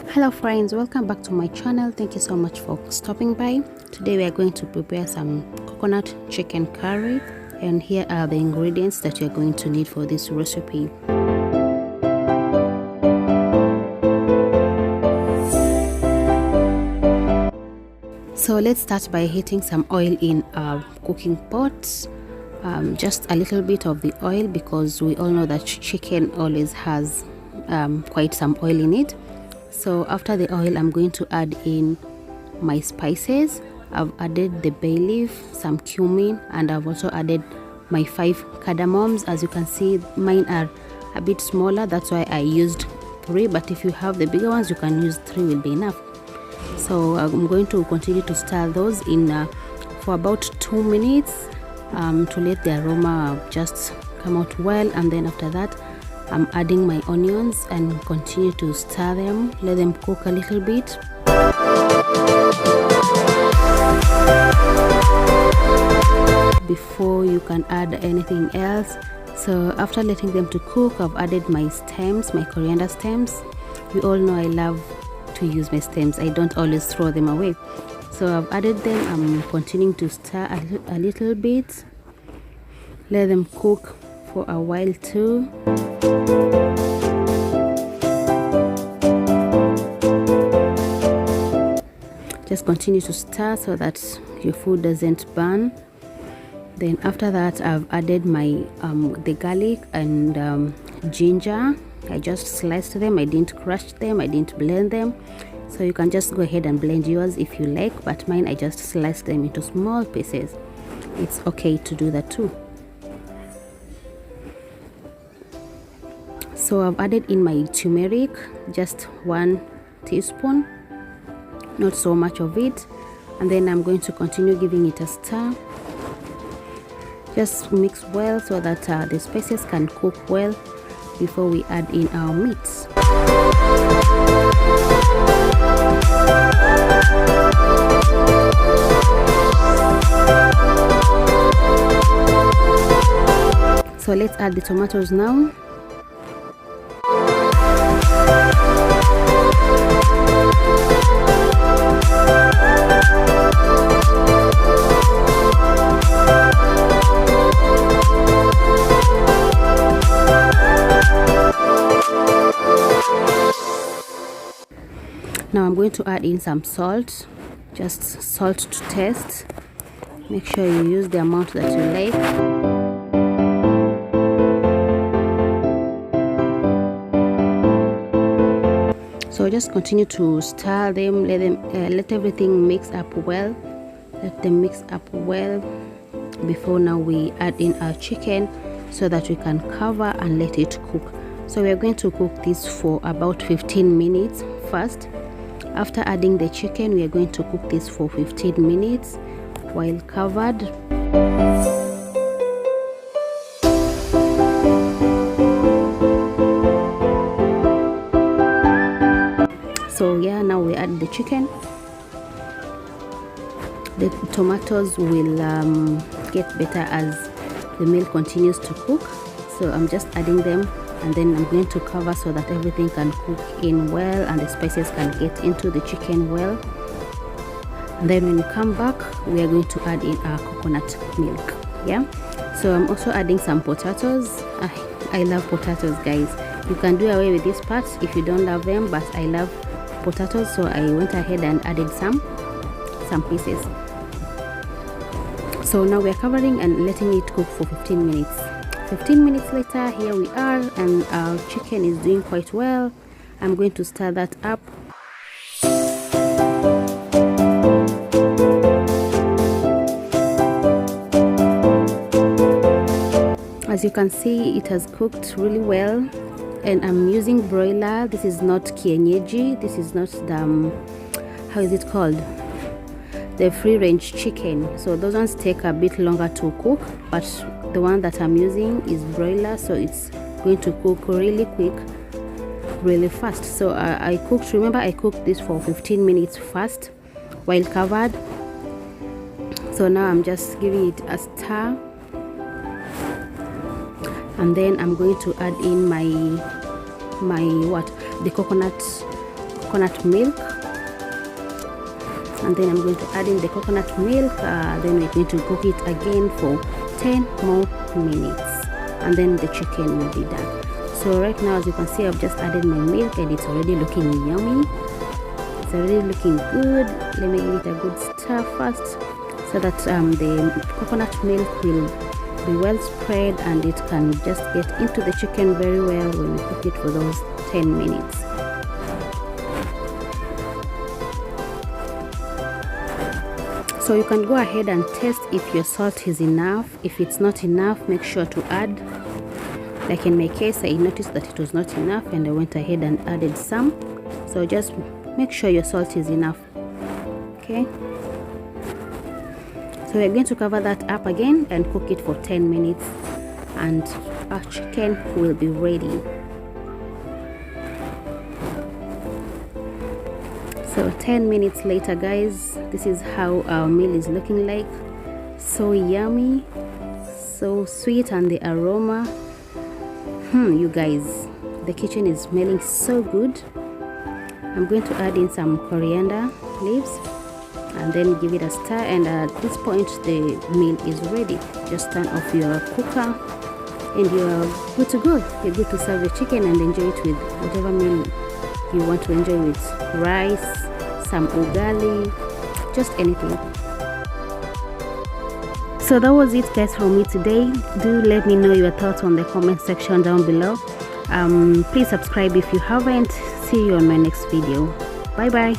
Hello friends, welcome back to my channel. Thank you so much for stopping by. Today we are going to prepare some coconut chicken curry, and here are the ingredients that you're going to need for this recipe. So let's start by heating some oil in a cooking pot. Just a little bit of the oil, because we all know that chicken always has quite some oil in it. So after the oil, I'm going to add in my spices. I've added the bay leaf, some cumin, and I've also added my 5 cardamoms. As you can see, mine are a bit smaller, that's why I used 3, but if you have the bigger ones, you can use 3, will be enough. So I'm going to continue to stir those in for about 2 minutes to let the aroma just come out well, and then after that I'm adding my onions and continue to stir them, let them cook a little bit. Before you can add anything else. So after letting them to cook, I've added my stems, my coriander stems. You all know I love to use my stems, I don't always throw them away. So I've added them. I'm continuing to stir a little bit, let them cook for a while too. Just continue to stir so that your food doesn't burn. Then after that, I've added my the garlic and ginger. I just sliced them, I didn't crush them, I didn't blend them. So you can just go ahead and blend yours if you like, but mine I just sliced them into small pieces. It's okay to do that too. So I've added in my turmeric, just 1 teaspoon, not so much of it, and then I'm going to continue giving it a stir. Just mix well so that the spices can cook well before we add in our meats. So let's add the tomatoes now. Now I'm going to add in some salt, just salt to taste. Make sure you use the amount that you like. So just continue to stir them, let everything mix up well. Let them mix up well before now we add in our chicken, so that we can cover and let it cook. So we are going to cook this for about 15 minutes first. After adding the chicken, we are going to cook this for 15 minutes while covered. So yeah, now we add the chicken. The tomatoes will get better as the meal continues to cook. So I'm just adding them, and then I'm going to cover so that everything can cook in well and the spices can get into the chicken well. And then when you come back, we are going to add in our coconut milk. Yeah, so I'm also adding some potatoes. I love potatoes, guys. You can do away with this part if you don't love them, but I love potatoes, so I went ahead and added some pieces. So now we are covering and letting it cook for 15 minutes. 15 minutes later, here we are, and our chicken is doing quite well. I'm going to stir that up. As you can see, it has cooked really well, and I'm using broiler. This is not kienyeji. This is not the how is it called, the free range chicken. So those ones take a bit longer to cook, but the one that I'm using is broiler, so it's going to cook really quick, really fast. So I cooked this for 15 minutes first while covered. So now I'm just giving it a stir, and then I'm going to add in the coconut coconut milk, and then I'm going to add in the coconut milk. Then we're going to cook it again for 10 more minutes, and then the chicken will be done. So right now, as you can see, I've just added my milk and it's already looking yummy. It's already looking good. Let me give it a good stir first, so that the coconut milk will be well spread and it can just get into the chicken very well when we cook it for those 10 minutes. So you can go ahead and test if your salt is enough. If it's not enough, make sure to add. Like in my case, I noticed that it was not enough and I went ahead and added some. So just make sure your salt is enough. Okay. So we're going to cover that up again and cook it for 10 minutes and our chicken will be ready. So 10 minutes later, guys, this is how our meal is looking like. So yummy, so sweet, and the aroma, you guys, the kitchen is smelling so good. I'm going to add in some coriander leaves and then give it a stir, and at this point the meal is ready. Just turn off your cooker and you're good to go. You're good to serve your chicken and enjoy it with whatever meal you want to enjoy, with rice, some ugali, just anything. So that was it, guys, from me today. Do let me know your thoughts on the comment section down below. Please subscribe if you haven't. See you on my next video. Bye bye.